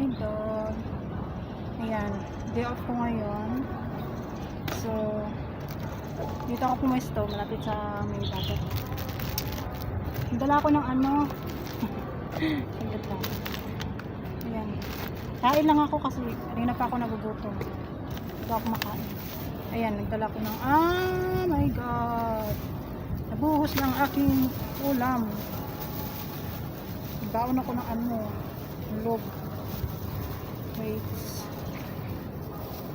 idol. Ayan, day off ko ngayon. So, dito ako pumesto, malapit sa may dagat. Dala ko ng ano. Saglit lang. Ayan. Kain lang ako kasi kanina pa ako nagugutom. Dito ako makain. Ayan, nagdala ko ng, my God. Nabuhos ng aking ulam. Baon ako ng ano, log. Wait.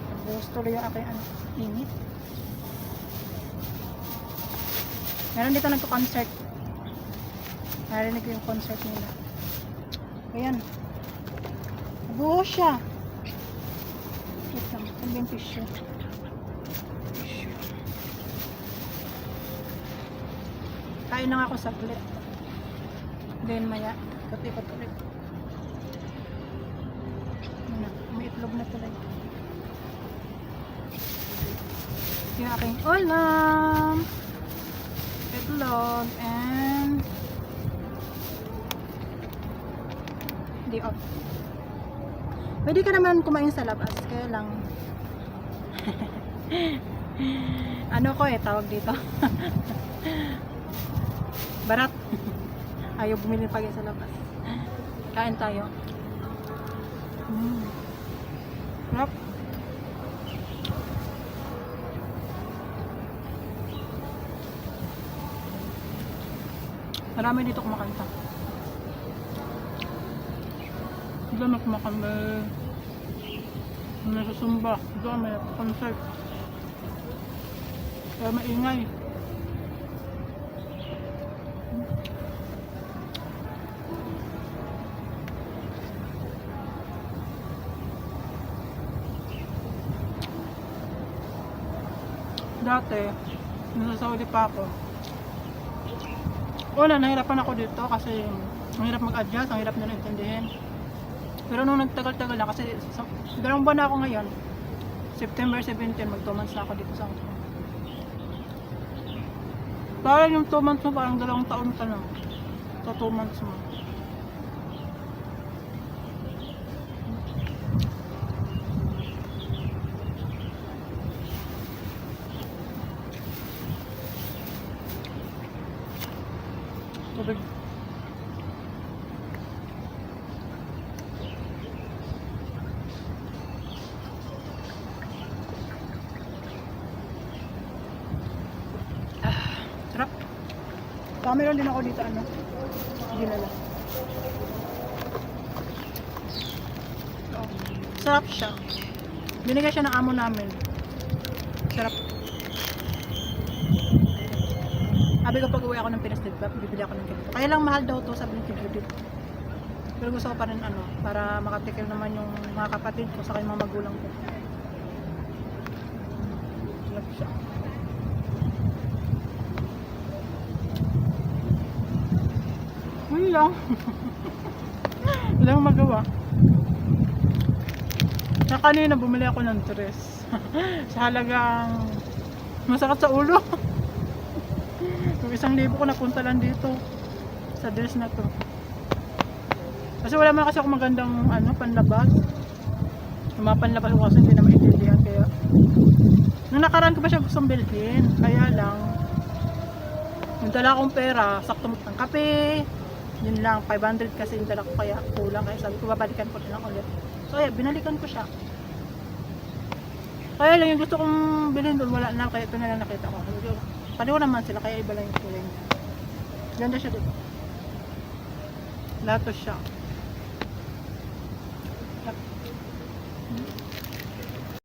Nabuhos tuloy yung aking ano, init. Meron dito nagko-concert. Narinig ko yung concert nila. Ayan. Nabuhos siya. Wait lang, saan yung tissue? Kain lang ako saglit. Then maya, ikot-ikot ulit. May itlog na tuloy. Yung aking ulam. Itlog and day off. Pwede ka naman kumain sa labas. Kaya lang ano ko tawag dito. Barat. Ayaw bumili pag sa labas. Kain tayo. Sarap. Marami dito kumakanta. Doon na kumakanta. Nasusumba. Doon may concert. Kaya maingay. Dati, nasa Saudi pa ako. Una, nahirapan ako dito kasi ang hirap mag-adjust, ang hirap nila intindihin. Pero nung nagtagal-tagal na, kasi dalawang buwan na ako ngayon, September 17, mag 2 months na ako dito sa Hong Kong. Parang yung 2 months mo, parang 2 taon ka na. So 2 months mo. Tubig. Sarap. Saka meron din ako dito ano. Dinala. Sarap siya. Binigay siya ng amo namin. Sarap. Sabi ko pag uwi ako ng Pinas, bibili ako ng ganito. Kaya lang mahal daw to, sabi ni Judith. Pero gusto ko pa rin ano, para makatikim naman yung mga kapatid ko sa kanyang mga magulang ko. Sarap siya. Yun lang. Wala akong magawa. Na kanina bumili ako ng dress. Sa halagang masakit sa ulo. Yung 1,000 ko napunta lang dito sa dress na to. Kasi wala man kasi ako magandang ano, panlabas. Yung mga panlabas ko kasi hindi na maintindihan. Kaya nung nakaraan ko pa siya gustong bilhin. Kaya lang yung dala akong pera, sakto ng kape, yun lang, 500 kasi yung dala ko, kaya kulang. Kaya sabi ko babalikan ko na lang ulit. So ayan, binalikan ko siya. Kaya lang yung gusto kong bilhin doon, wala na. Kaya ito na lang nakita ko. Pareho naman sila, kaya iba lang yung kulay niya. Ganda siya dito. Lato siya.